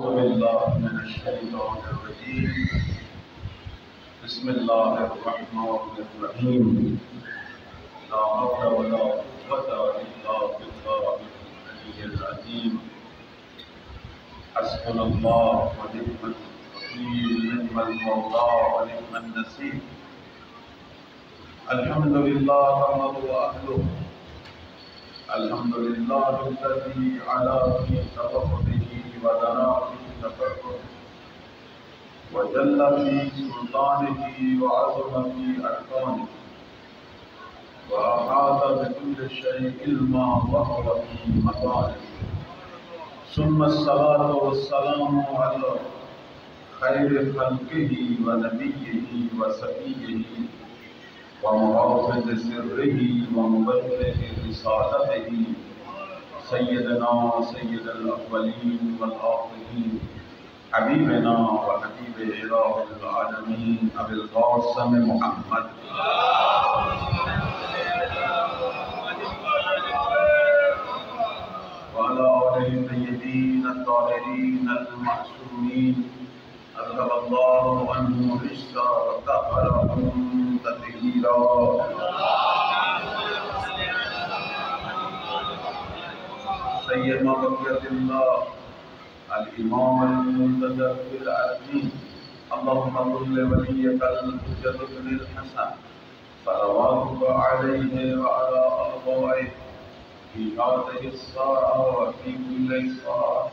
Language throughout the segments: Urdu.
بالله من الشيطان الرجيم. بسم الله الرحمن الرحيم. لا حول ولا قوة إلا بالله العلي العظيم. حسبنا الله ونعم الوكيل، نعم المولى ونعم النصير. الحمد لله نحمده وأهله. الحمد لله الذي علا في تفضله ودنا في تفضله وجل في سلطانه وعظم في أركانه وأحاط بكل شيء علما وهو في مكانه. ثم الصلاة والسلام على خير خلقه ونبيه وسفيه ومحافظ سره ومبلغ رسالته سيدنا سيد الأولين والآخرين حبيبنا وحبيب إله العالمين أبي القاسم محمد وعلى آله الطيبين الطاهرين المعصومين أذهب الله عنهم الرجس وطهرهم تطهيرا. سيما بقية الله الإمام المنتظر في العالمين. اللهم صل وليك الحجة بن الحسن صلواتك عليه وعلى آبائه في هذه الساعة وفي كل ساعة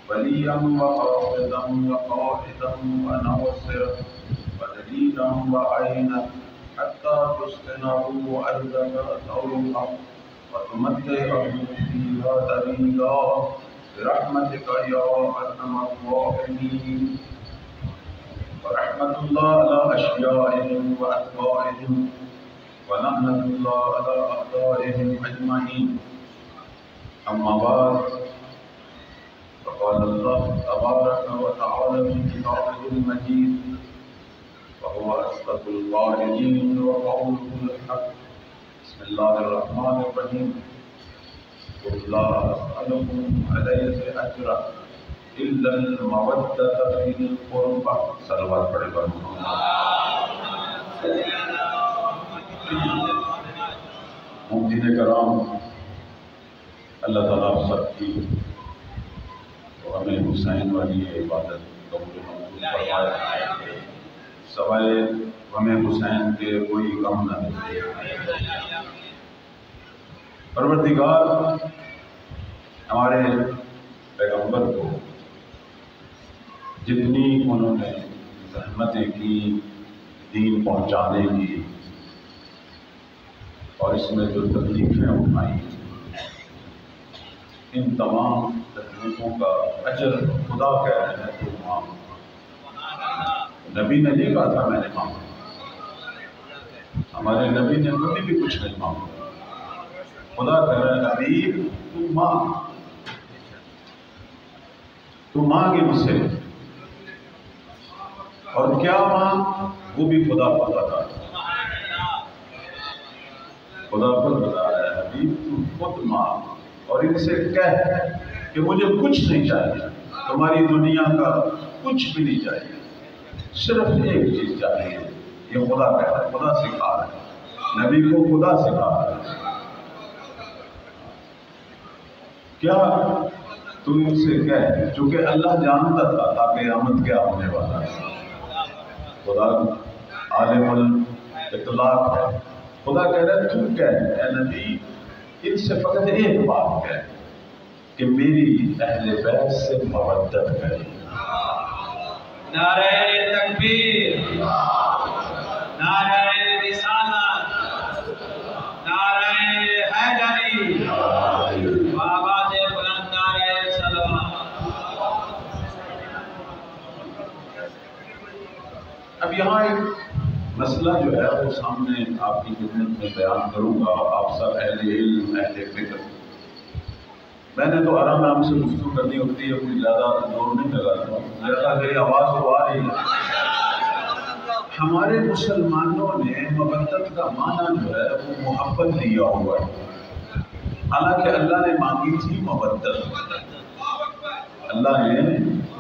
وليا وحافظا وقائدا وناصرا ودليلا وعينا حتى تسكنه أرضك طوعا وتمتعه فيها طويلا برحمتك يا أرحم الراحمين. ورحمة الله على أشيائهم وأتباعهم ولعنة الله على أعدائهم أجمعين. أما بعد، فقال الله تبارك وتعالى في كتابه المجيد وهو أصدق القائلين وقوله الحق. بسم الله الرحمن الرحيم. قل لا أسألكم عليه أجرا إلا المودة في القربى. صلوات پڑھے پر مؤمنین کرام، اللہ تعالیٰ سب کی اور ہمیں حسین والی عبادت قبول منظور فرمائے، سوائے ہمیں حسین کے کوئی غم نہ دے۔ پروردگار ہمارے پیغمبر کو جتنی انہوں نے زحمتیں کی دین پہنچانے کی اور اس میں جو تکلیفیں اٹھائیں، ان تمام تکلیفوں کا اجر خدا کہہ رہے ہیں تو مانگ۔ نبی نے نہیں کہا تھا میں نے مانگا، ہمارے نبی نے کبھی بھی کچھ نہیں مانگا۔ خدا کہہ رہا ہے حبیب تو مانگ، تو مانگے مجھ سے، اور کیا مانگ وہ بھی خدا کو بتا ہے۔ خدا خود بتا رہا ہے حبیب تو خود مانگ اور ان سے کہہ کہ مجھے کچھ نہیں چاہیے، تمہاری دنیا کا کچھ بھی نہیں چاہیے، صرف ایک چیز چاہیے۔ یہ خدا کہہ رہا ہے، خدا سکھا رہا ہے، نبی کو خدا سکھا رہا ہے۔ کیا تو ان سے کہہ، چونکہ اللہ جانتا تھا قیامت کیا ہونے والا ہے۔ خدا عالم الاطلاق ہے، خدا کہہ رہا ہے تو کہہ اے نبی ان سے فقط ایک بات کہہ کہ میری اہل بیت سے مودت کرے۔ نعرہ تکبیر، نعرہ رسالت، نعرہ حیدری، آواز بلند نعرہ صلوات۔ اب یہاں ایک مسئلہ جو ہے وہ سامنے آپ کی خدمت میں بیان کروں گا۔ آپ سب اہل علم، اہل فکر، میں نے تو آرام سے گفتگو کرنی ہوتی ہے، کوئی زیادہ زور نہیں لگاتا، زیادہ میری آواز تو آ رہی ہے۔ ہمارے مسلمانوں نے مودت کا معنی جو ہے وہ محبت لیا ہوا ہے، حالانکہ اللہ نے مانگی تھی مودت۔ اللہ نے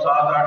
7-8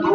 2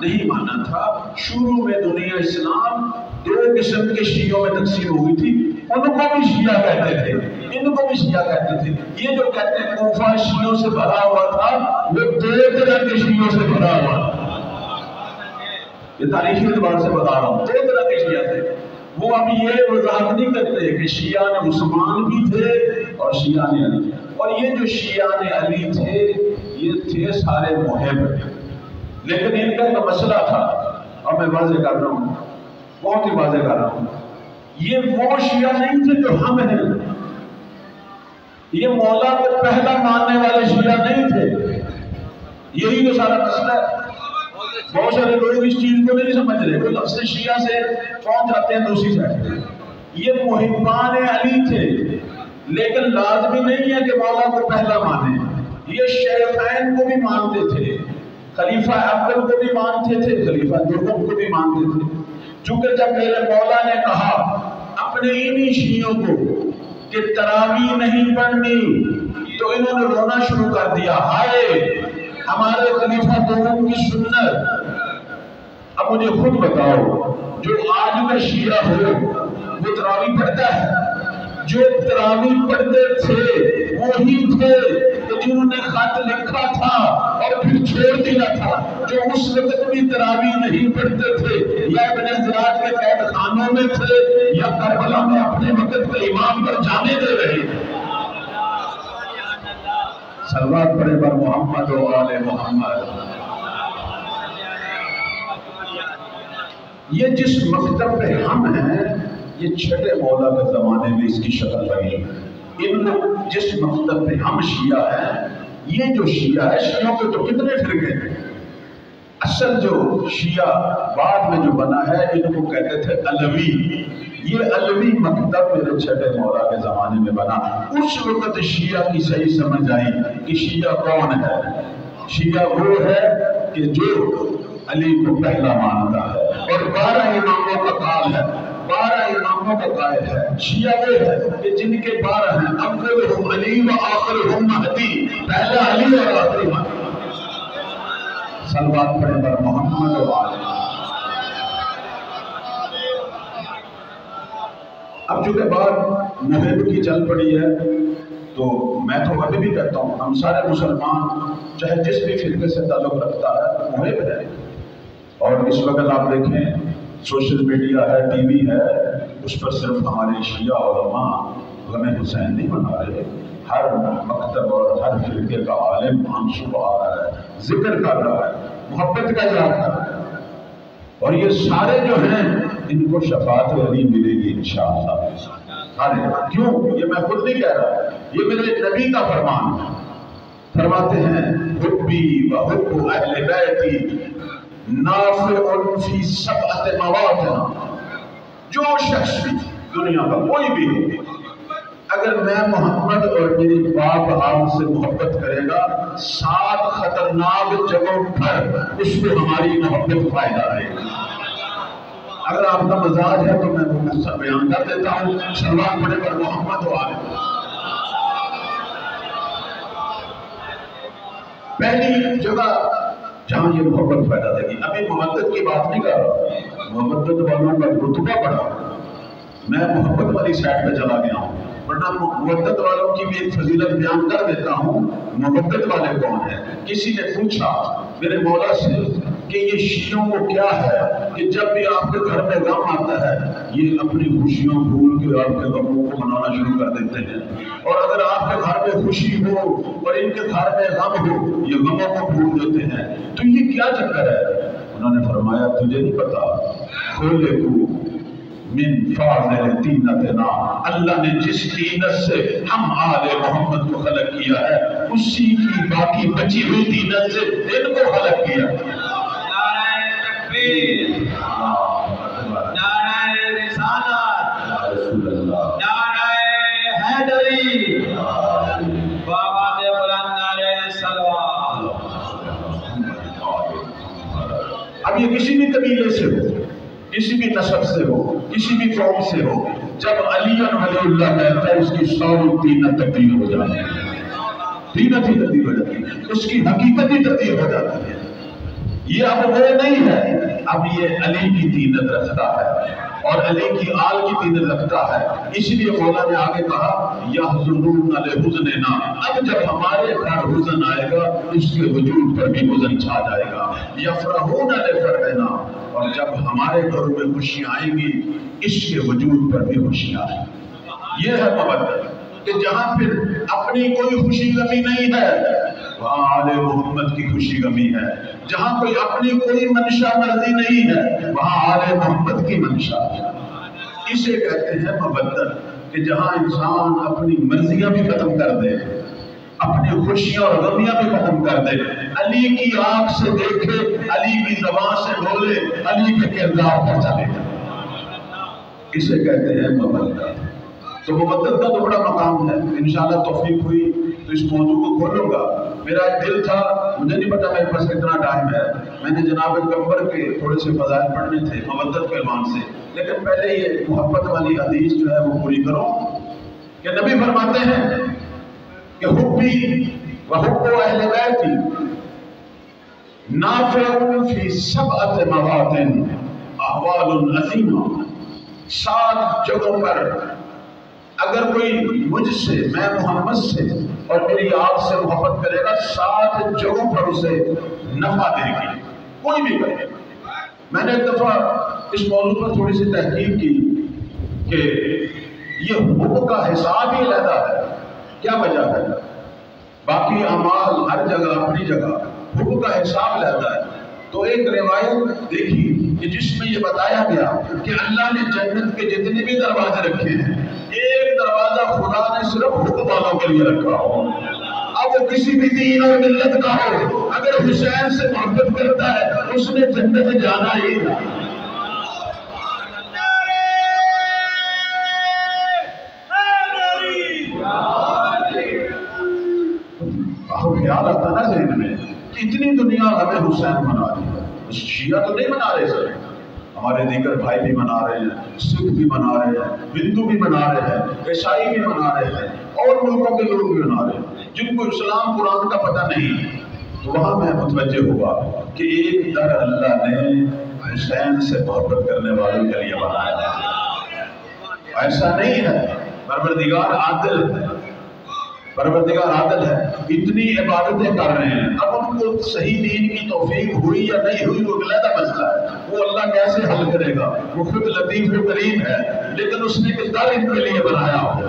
نہیں مانا تھا۔ شروع میں دنیا اسلام دو قسم کے شیعوں میں تقسیم ہوئی تھی، ان کو بھی شیعہ کہتے تھے، ان کو بھی شیعہ کہتے تھے۔ یہ جو کہتے ہیں کوفہ شیعوں سے بھرا ہوا تھا، وہ دو طرح کے شیعوں سے بھرا ہوا تھا۔ یہ تاریخی اعتبار سے بتا رہا ہوں، دو طرح کے شیعہ تھے۔ وہ اب یہ وضاحت نہیں کرتے کہ شیعہ نے عثمان بھی تھے اور شیعہ نے علی، اور یہ جو شیعہ نے علی تھے یہ تھے سارے محب، لیکن ان کا ایک مسئلہ تھا، اور میں واضح کر رہا ہوں، بہت ہی واضح کر رہا ہوں، یہ وہ شیعہ نہیں تھے جو ہم ہیں، یہ مولا کو پہلا ماننے والے شیعہ نہیں تھے۔ یہی تو سارا مسئلہ ہے۔ بہت سارے لوگ اس چیز کو نہیں سمجھ رہے، وہ لفظ شیعہ سے پہنچ جاتے ہیں دوسری سائڈ۔ یہ محبان علی تھے، لیکن لازمی نہیں ہے کہ مولا کو پہلا مانے۔ یہ شیخین کو بھی مانتے تھے، خلیفہ اول کو بھی مانتے تھے، خلیفہ دوم کو بھی مانتے تھے۔ چونکہ جب میرے مولا نے کہا اپنے انہی شیعوں کو کہ تراویح نہیں پڑھنی، تو انہوں نے رونا شروع کر دیا، ہائے ہمارے خلیفہ دوم کی سنت۔ اب مجھے خود بتاؤ، جو آج کا شیعہ ہو وہ تراویح پڑھتا ہے؟ جو تراویح پڑھتے تھے وہی تھے کہ جنہوں نے خط لکھا تھا اور پھر چھوڑ دیا تھا، جو اس وقت بھی تراویح نہیں پڑھتے تھے، یا ابن زیاد کے قید خانوں میں تھے، یا کربلا میں اپنے وقت کے امام پر جانے دے رہے تھے۔ صلوات پڑھے بر محمد و آل محمد۔ یہ جس مکتب پہ ہم ہیں، یہ چھٹے مولا کے زمانے میں اس کی شکل بنی۔ ان جس مکتب پہ ہم شیعہ ہیں، یہ جو شیعہ ہے، شیعوں کے تو کتنے فرقے ہیں، اصل جو شیعہ بعد میں جو بنا ہے ان کو کہتے تھے علوی۔ یہ علوی مکتب میرے چھٹے مولا کے زمانے میں بنا۔ اس وقت شیعہ کی صحیح سمجھ آئی کہ شیعہ کون ہے۔ شیعہ وہ ہے کہ جو علی کو پہلا مانتا ہے اور 12 اماموں کا قائل ہے، 12 اماموں کا قائل ہے۔ شیعہ وہ ہے کہ جن کے 12 ہیں، اولہم علی و آخرہم مہدی، پہلا علی اور آخری مہدی۔ صلوات پڑھیں پر محمد و آل۔ اب چونکہ بات محب کی چل پڑی ہے، تو میں تو ابھی بھی کہتا ہوں ہم سارے مسلمان چاہے جس بھی فرقے سے تعلق رکھتا ہے محب ہے۔ اور اس وقت آپ دیکھیں سوشل میڈیا ہے، ٹی وی ہے، اس پر صرف ہمارے شیعہ علماء غم حسین نہیں منا رہے، ہر مکتب اور ہر فرقے کا عالم منصوب آ رہا ہے، ذکر کر رہا ہے، محبت کا اظہار کر رہا ہے، اور یہ سارے جو ہیں ان کو شفاعت علی ملے گی انشاءاللہ سارے۔ کیوں؟ یہ میں خود نہیں کہہ رہا، یہ میرے نبی کا فرمان ہے۔ فرماتے ہیں حبی و حب اہل بیتی نافع فی سبعۃ مواطن۔ جو شخص بھی دنیا کا کوئی بھی ہو، اگر میں محمد اور میری باپ آپ سے محبت کرے گا 7 خطرناک جگہوں پر اس کو ہماری محبت فائدہ دے گی۔ اگر آپ کا مزاج ہے تو میں وہ قصہ بیان کر دیتا ہوں۔ صلوات پڑھے پر محمد و آل۔ پہلی جگہ جہاں یہ محبت فائدہ دے گی، ابھی محبت کی بات نہیں کر رہا، محبت والوں کا رتبہ بڑھا، میں محبت والی سائڈ پہ چلا گیا ہوں، ورنہ محبت والوں کی بھی ایک فضیلت بیان کر دیتا ہوں۔ محبت والے کون ہیں؟ کسی نے پوچھا میرے مولا سے کہ یہ شیعوں کو کیا ہے کہ جب بھی آپ کے گھر میں غم آتا ہے یہ اپنی خوشیوں بھول کے آپ کے غموں کو منانا شروع کر دیتے ہیں، اور اگر آپ کے گھر میں خوشی ہو اور ان کے گھر میں غم ہو یہ غموں کو بھول دیتے ہیں، تو یہ کیا چکر ہے؟ انہوں نے فرمایا تجھے نہیں پتا، کھولے کو من فاضل طینتنا، اللہ نے جس طینت سے ہم آل محمد کو خلق کیا ہے اسی کی باقی بچی ہوئی طینت سے ان کو خلق کیا۔ نعرہ تکبیر، نعرہ رسالت، نعرہ حیدری، بابا دے بلند نعرہ صلوات۔ اب یہ کسی بھی قبیلے سے ہو، کسی بھی نسب سے ہو، کسی بھی قوم سے ہو، جب علی ولی اللہ کہتا ہے اس کی ساری طینت تبدیل ہو جاتی ہے، طینت ہی تبدیل ہو جاتی ہے، اس کی حقیقت ہی تبدیل ہو جاتی ہے۔ یہ اب وہ نہیں ہے، اب یہ علی کی تینت رکھتا ہے اور علی کی آل کی تینت رکھتا ہے۔ اس لیے مولا نے آگے کہا یحزنون لحزننا، اب جب ہمارے گھر حزن آئے گا اس کے وجود پر بھی حزن چھا جائے گا۔ یفرحون لفرحنا، اور جب ہمارے گھروں میں خوشیاں آئیں گی اس کے وجود پر بھی خوشیاں آئیں گی۔ یہ ہے مبدل کہ جہاں پھر اپنی کوئی خوشی غمی نہیں ہے وہاں آل محمد کی خوشی غمی ہے، جہاں کوئی اپنی کوئی منشا مرضی نہیں ہے وہاں آل محمد کی منشا ہے۔ اسے کہتے ہیں مبدل، کہ جہاں انسان اپنی مرضیاں بھی ختم کر دے، اپنی خوشیاں اور غمیاں بھی ختم کر دے، علی کی آنکھ سے دیکھے، علی کی زبان سے بولے، علی کے کردار پر چلے، اسے کہتے ہیں مبدل۔ تو مبدل کا تو بڑا مقام ہے، انشاءاللہ توفیق ہوئی تو اس موضوع کو کھولوں گا۔ میرا ایک دل تھا، مجھے نہیں پتا میرے پاس کتنا ٹائم ہے، میں نے جناب پیغمبر کے تھوڑے سے فضائل پڑھنے تھے مبدل کے عنوان سے، لیکن پہلے یہ محبت والی حدیث جو ہے وہ پوری کرو کہ نبی فرماتے ہیں کہ حبی و حب اہل بیتی نافع فی سبعۃ مواطن احوال عظیمہ، 7 جگہوں پر اگر کوئی مجھ سے، میں محمد سے اور میری آل سے محبت کرے گا 7 جگہوں پر اسے نفع دے گی، کوئی بھی کرے۔ میں نے ایک دفعہ اس موضوع پر تھوڑی سی تحقیق کی کہ یہ حب کا حساب ہی علیحدہ ہے، کیا وجہ ہے؟ باقی اعمال ہر جگہ اپنی جگہ، حب کا حساب علیحدہ ہے۔ تو ایک روایت دیکھی کہ جس میں یہ بتایا گیا کہ اللہ نے جنت کے جتنے بھی دروازے رکھے ہیں ایک دروازہ خدا نے صرف حب والوں کے لیے رکھا ہو، اب وہ کسی بھی دین اور ملت کا ہو، اگر حسین سے محبت کرتا ہے اس نے جنت جانا ہی ہے۔ خیال آتا نا ذہن میں کہ اتنی دنیا ہمیں حسین منا رہی ہے، شیعہ تو نہیں منا رہے سر، ہمارے دیگر بھائی بھی منا رہے ہیں، سکھ بھی منا رہے ہیں، ہندو بھی منا رہے ہیں، عیسائی بھی منا رہے ہیں، اور ملکوں کے لوگ بھی منا رہے ہیں جن کو اسلام قرآن کا پتہ نہیں۔ تو وہاں میں متوجہ ہوا کہ ایک در اللہ نے حسین سے محبت کرنے والوں کے لیے بنایا ہے۔ ایسا نہیں ہے، پروردگار عادل ہے، پروردگار عادل ہے، اتنی عبادتیں کر رہے ہیں، اب ان کو صحیح دین کی توفیق ہوئی یا نہیں ہوئی وہ علیحدہ مسئلہ ہے، وہ اللہ کیسے حل کرے گا، وہ خود لطیف و کریم ہے، لیکن اس نے ایک در ان کے لیے بنایا ہوا ہے،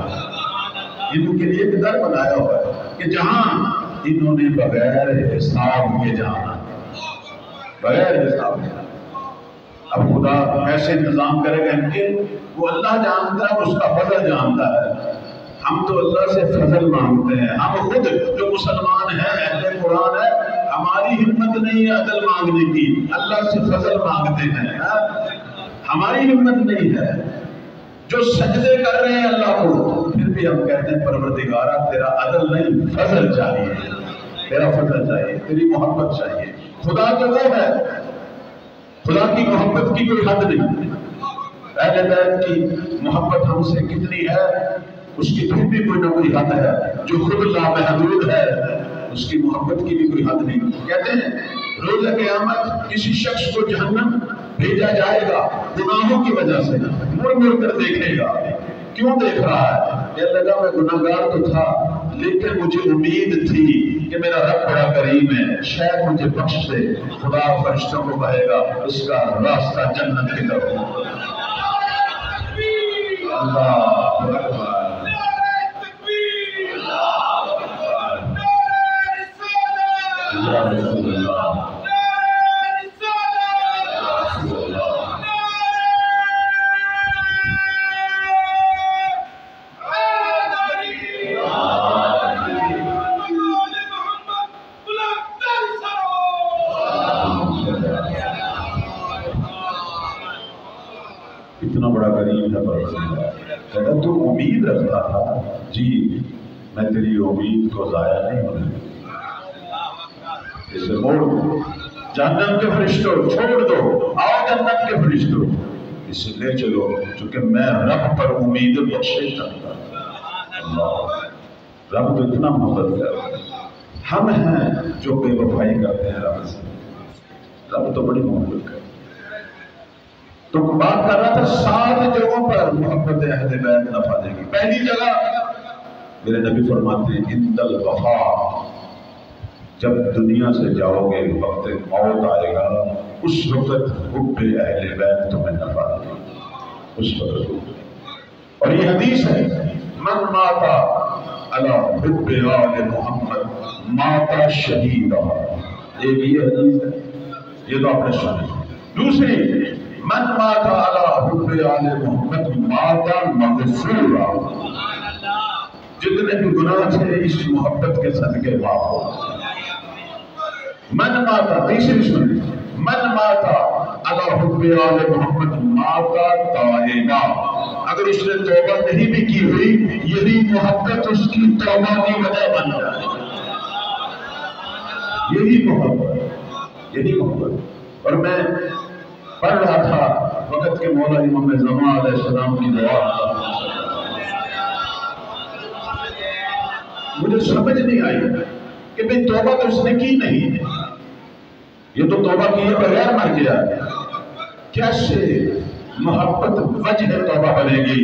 ان کے لیے ایک در بنایا ہوا ہے کہ جہاں انہوں نے بغیر حساب کے جانا، بغیر حساب کے جانا۔ اب خدا کیسے انتظام کرے گا ان کے، وہ اللہ جانتا ہے، اس کا فضل جانتا ہے۔ ہم تو اللہ سے فضل مانگتے ہیں، ہم خود جو مسلمان ہیں، اہل قرآن ہے، ہماری ہمت نہیں ہے عدل مانگنے کی، اللہ سے فضل مانگتے ہیں، ہماری ہمت نہیں ہے۔ جو سجدے کر رہے ہیں اللہ کو، پھر بھی ہم کہتے ہیں پروردگارہ تیرا عدل نہیں، فضل چاہیے، تیرا فضل چاہیے، تیری محبت چاہیے۔ خدا تو وہ ہے، خدا کی محبت کی کوئی حد نہیں، اہل بیت کی محبت ہم سے کتنی ہے اس کی پھر بھی کوئی نہ کوئی حد ہے، جو خود لامحدود ہے اس کی محبت کی بھی کوئی حد نہیں۔ کہتے ہیں روز قیامت کسی شخص کو جہنم بھیجا جائے گا گناہوں کی وجہ سے، مڑ مڑ کر دیکھے گا، کیوں دیکھ رہا ہے؟ کہنے لگا میں گناہگار تو تھا لیکن مجھے امید تھی کہ میرا رب بڑا کریم ہے، شاید مجھے بخش دے۔ خدا فرشتوں کو کہے گا اس کا راستہ جنت کی طرف۔ اللہ اکبر، اتنا بڑا غریب ہے پروردگار۔ تو امید رکھتا تھا، جی میں تیری امید کو ضائع نہیں ہونے دوں، اسے موڑ دو، جہنم کے فرشتوں چھوڑ دو، آؤ جنت کے فرشتوں اسے لے چلو، چونکہ میں رب پر امید بخشش کرتا ہوں۔ اللہ، رب تو اتنا محبت ہے، ہم ہیں جو بے وفائی کرتے ہیں رب سے، رب تو بڑی محبت ہے. تو بات کر رہا تھا 7 جگہوں پر محبت اہل بیت نفع دے گی. پہلی جگہ میرے نبی فرماتے ہیں عند الوفا، جب دنیا سے جاؤ گے وقت موت آئے گا اس وقت حب اہل بیت تمہیں نفع دے گی. اس وقت. اور یہ حدیث ہے من ماتا علی حب آل محمد ماتا شہیدا. ایک یہ حدیث ہے، یہ تو آپ نے سنی. دوسری من ماتا علی حب آل محمد ماتا مغفورا، جتنے بھی گناہ تھے اس محبت کے صدقے معاف ہو. من ماتا، تیسری سنی، من ماتا علی حب آل محمد ماتا تائبا، اگر اس نے توبہ نہیں بھی کی ہوئی یہی محبت اس کی توبہ کی وجہ بن جائے. یہی محبت، یہی محبت. اور میں پڑھ رہا تھا وقت کے مولا امام زمان علیہ السلام کی دعا، مجھے سمجھ نہیں آئی کہ بھئی توبہ تو اس نے کی نہیں، یہ تو توبہ کیے بغیر مر گیا، کیسے محبت وجہ توبہ بنے گی؟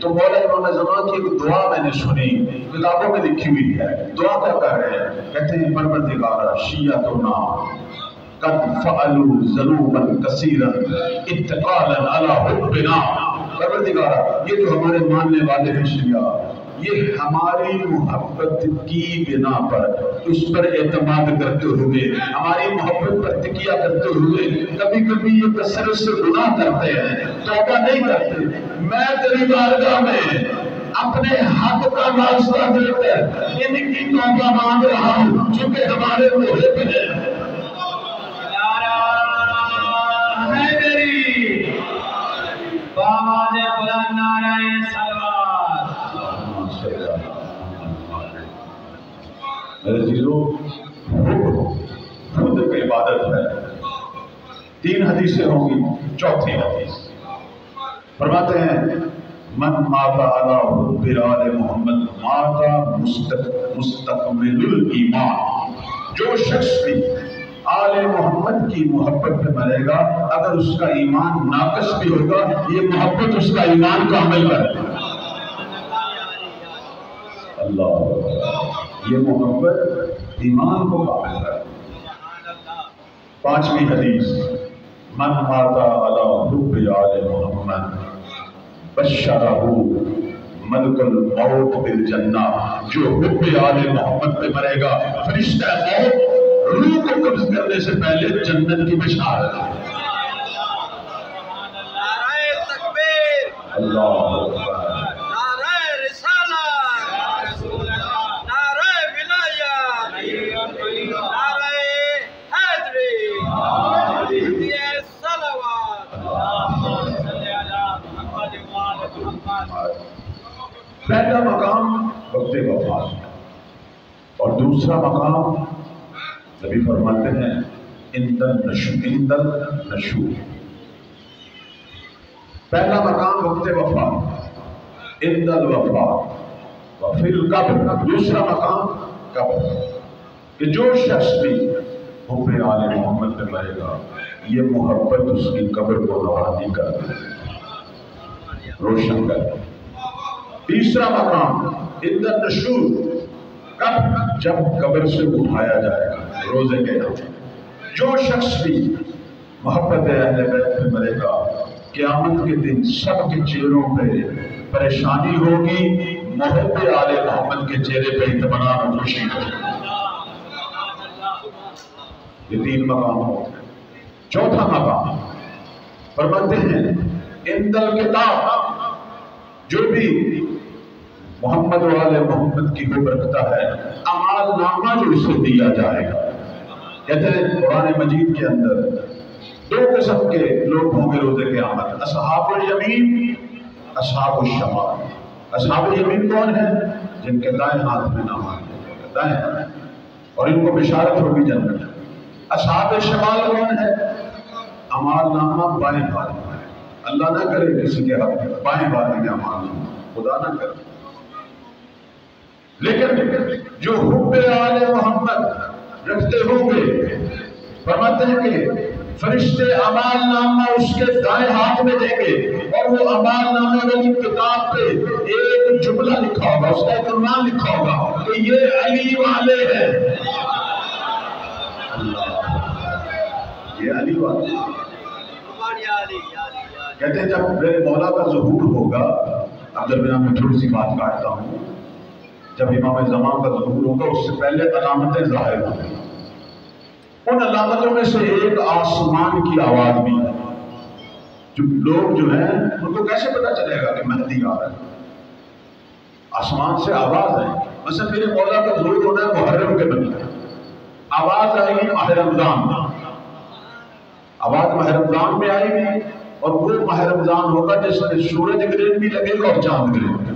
تو مولا امام زمان کی ایک دعا میں نے سنی، کتابوں میں لکھی ہوئی ہے. دعا کیا کر رہے ہیں؟ کہتے ہیں پروردگارا شیعتنا قد فعلوا ذنوبا کثیرا اتقالا علی حبنا. پروردگارا یہ جو ہمارے ماننے والے ہیں شیعہ، یہ ہماری محبت کی بنا پر، اس پر اعتماد کرتے ہوئے، ہماری محبت پر تکیہ کرتے ہوئے کبھی کبھی یہ کثرت سے گناہ کرتے ہیں، توبہ نہیں کرتے. میں تیری بارگاہ میں اپنے حق کا واسطہ دے کر ان کی توبہ مانگ رہا ہوں چونکہ ہمارے محب ہیں. میرے عزیزو، خود کی عبادت ہے. 3 حدیثیں ہوں گی. چوتھی حدیث فرماتے ہیں من ماتا علی حب آل محمد ماتا مستکمل الایمان. جو شخص بھی آل محمد کی محبت پہ مرے گا اگر اس کا ایمان ناقص بھی ہوگا یہ محبت اس کا ایمان کامل کرے گا. اللہ، یہ محبت ایمان کو کامل کرے. 5ویں حدیث من ماتا علی حب آل محمد بشرہ ملک الموت بالجنہ. جو حب آل محمد پہ مرے گا فرشتہ موت روح کو قبض کرنے سے پہلے جنت کی بشارت. نعرہ تکبیر، اللہ اکبر. نعرہ رسالت، نعرہ ولایت، نعرہ حیدری، صلوات. پہلا مقام وقت وفات اور دوسرا مقام نبی فرماتے ہیں عند النشور. پہلا مقام وقت وفات عند الوفات وفی القبر. دوسرا مقام قبر، کہ جو شخص بھی حب آل محمد پہ مرے گا یہ محبت اس کی قبر کو روحانی کر دے، روشن کر دے. تیسرا مقام عند النشور، کب؟ جب قبر سے اٹھایا جائے گا روزے کے دن. جو شخص بھی محبت اہل بیت پہ مرے گا قیامت کے دن سب کے چہروں پہ پریشانی ہوگی، محب آل محمد کے چہرے پہ اطمینان اور خوشی ہوگی. یہ 3 مقام ہو. چوتھا مقام فرماتے ہیں عند الکتاب. جو بھی محمد و آل محمد کی حب رکھتا ہے اعمال نامہ جو اسے دیا جائے گا. کہتے ہیں قرآن مجید کے اندر 2 قسم کے لوگ ہوں گے روز قیامت، اصحاب الیمین، اصحاب الشمال. اصحاب الیمین کون ہیں؟ جن کے دائیں ہاتھ میں نامہ دائیں ہاتھ، اور ان کو بشارت ہوگی جنت. اصحاب الشمال کون ہے؟ اعمال نامہ بائیں ہاتھ میں. اللہ نہ کرے کسی کے ہاتھ میں بائیں ہاتھ میں اعمال نامہ، خدا نہ کرے. لیکن جو حب آل محمد رکھتے ہوں گے فرماتے ہیں کہ فرشتے اعمال نامہ اس کے دائیں ہاتھ میں دیں گے اور وہ اعمال نامے والی کتاب پہ ایک جملہ لکھا ہوگا، اس کا ایک عنوان لکھا ہوگا کہ یہ علی والے ہیں۔ یہ علی والے کہتے ہیں جب میرے مولا کا ظہور ہوگا، اب درمیان میں تھوڑی سی بات کاٹتا ہوں، جب امام زمان کا ظہور ہوگا اس سے پہلے علامتیں ظاہر ہوں گی۔ ان علامتوں میں سے ایک آسمان کی آواز بھی ہے۔ جو لوگ جو ہیں ان کو کیسے پتا چلے گا کہ مہدی آ رہا ہے؟ آسمان سے آواز ہے۔ مثلا میرے مولا کا ظہور ہونا ہے محرم کے مہینے، آواز آئے گی ماہ رمضان میں، آواز ماہ رمضان میں آئے گی اور وہ ماہ رمضان ہوگا جس میں سورج گرہن بھی لگے گا اور چاند گرہن۔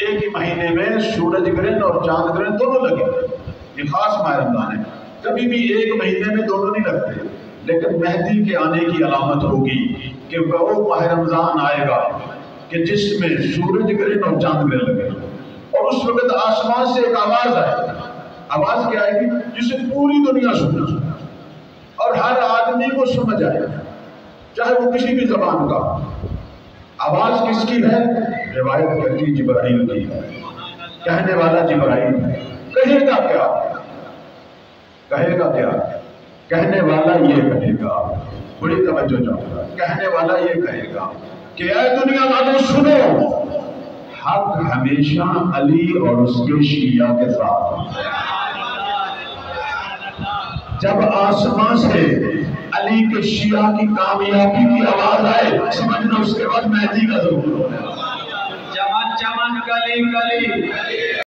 ایک ہی مہینے میں سورج گرہن اور چاند گرہن دونوں لگے گا۔ یہ خاص ماہ رمضان ہے، کبھی بھی ایک مہینے میں دونوں نہیں لگتے، لیکن مہدی کے آنے کی علامت ہوگی کہ وہ ماہ رمضان آئے گا کہ جس میں سورج گرہن اور چاند گرہن لگے گا، اور اس وقت آسمان سے ایک آواز آئے گی۔ آواز کیا آئے گی؟ جسے پوری دنیا سنے اور ہر آدمی کو سمجھ آئے گا، چاہے وہ کسی بھی زبان کا۔ آواز کس کی ہے؟ روایت کرتی جبرائیل کی ہے، کہنے والا جبرائیل ہے۔ کہے گا کیا؟ کہے گا کیا؟ کہنے والا یہ کہے گا، بڑی توجہ چاہوں گا، کہنے والا یہ کہے گا کہ اے دنیا والوں سنو، حق ہمیشہ علی اور اس کے شیعہ کے ساتھ۔ جب آسمان سے علی کے شیعہ کی کامیابی کی آواز آئے، سمجھنا اس کے بعد مہدی کا ظہور ہوگا۔ چمن چمن کلی کلی